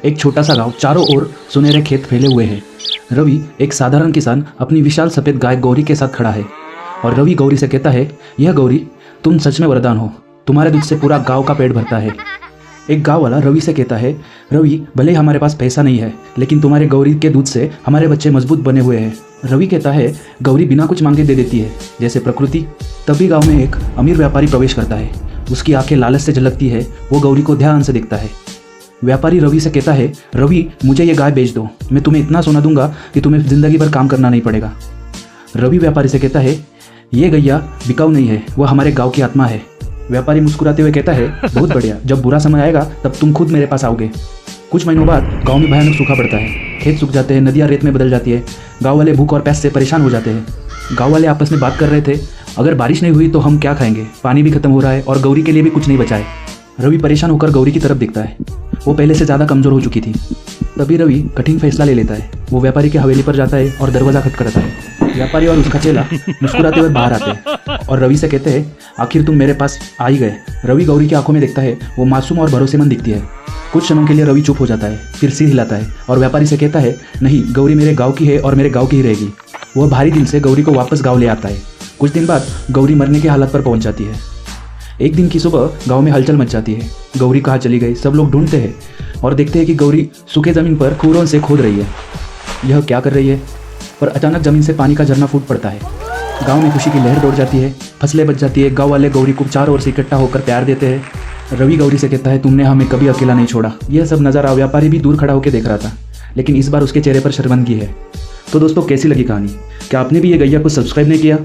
एक छोटा सा गांव, चारों ओर सुनहरे खेत फैले हुए हैं। रवि, एक साधारण किसान, अपनी विशाल सफ़ेद गाय गौरी के साथ खड़ा है। और रवि गौरी से कहता है, यह गौरी, तुम सच में वरदान हो। तुम्हारे दूध से पूरा गांव का पेट भरता है। एक गांव वाला रवि से कहता है, रवि, भले ही हमारे पास पैसा नहीं है, लेकिन तुम्हारे गौरी के दूध से हमारे बच्चे मजबूत बने हुए हैं। रवि कहता है, गौरी बिना कुछ मांगे दे देती है, जैसे प्रकृति। तभी गांव में एक अमीर व्यापारी प्रवेश करता है। उसकी आंखें लालच से झलकती है। वो गौरी को ध्यान से देखता है। व्यापारी रवि से कहता है, रवि, मुझे ये गाय बेच दो। मैं तुम्हें इतना सोना दूंगा कि तुम्हें जिंदगी भर काम करना नहीं पड़ेगा। रवि व्यापारी से कहता है, ये गैया बिकाऊ नहीं है, वह हमारे गांव की आत्मा है। व्यापारी मुस्कुराते हुए कहता है, बहुत बढ़िया, जब बुरा समय आएगा तब तुम खुद मेरे पास आओगे। कुछ महीनों बाद गांव में भयानक सूखा पड़ता है। खेत सूख जाते हैं, नदियाँ रेत में बदल जाती है। गांव वाले भूख और प्यास से परेशान हो जाते हैं। गांव वाले आपस में बात कर रहे थे, अगर बारिश नहीं हुई तो हम क्या खाएंगे, पानी भी खत्म हो रहा है और गौरी के लिए भी कुछ नहीं बचा है। रवि परेशान होकर गौरी की तरफ देखता है। वो पहले से ज़्यादा कमज़ोर हो चुकी थी। तभी रवि कठिन फैसला ले लेता है। वो व्यापारी की हवेली पर जाता है और दरवाज़ा खटखटाता है। व्यापारी और उसका चेला मुस्कुराते हुए बाहर आते हैं और रवि से कहते हैं, आखिर तुम मेरे पास आ ही गए। रवि गौरी की आंखों में देखता है। वो मासूम और भरोसेमंद दिखती है। कुछ क्षणों के लिए रवि चुप हो जाता है, फिर सिर हिलाता है और व्यापारी से कहता है, नहीं, गौरी मेरे गाँव की है और मेरे गाँव की ही रहेगी। वह भारी दिल से गौरी को वापस गाँव ले आता है। कुछ दिन बाद गौरी मरने की हालत पर पहुंच जाती है। एक दिन की सुबह गांव में हलचल मच जाती है। गौरी कहाँ चली गई, सब लोग ढूंढते हैं और देखते हैं कि गौरी सूखे ज़मीन पर खूरों से खोद रही है। यह क्या कर रही है? पर अचानक ज़मीन से पानी का झरना फूट पड़ता है। गांव में खुशी की लहर दौड़ जाती है, फसलें बच जाती है। गांव वाले गौरी को चारों ओर से इकट्ठा होकर प्यार देते हैं। रवि गौरी से कहता है, तुमने हमें कभी अकेला नहीं छोड़ा। यह सब नज़ारा व्यापारी भी दूर खड़ा होकर देख रहा था, लेकिन इस बार उसके चेहरे पर शर्मिंदगी है। तो दोस्तों, कैसी लगी कहानी? क्या आपने भी ये गैया को सब्सक्राइब नहीं किया?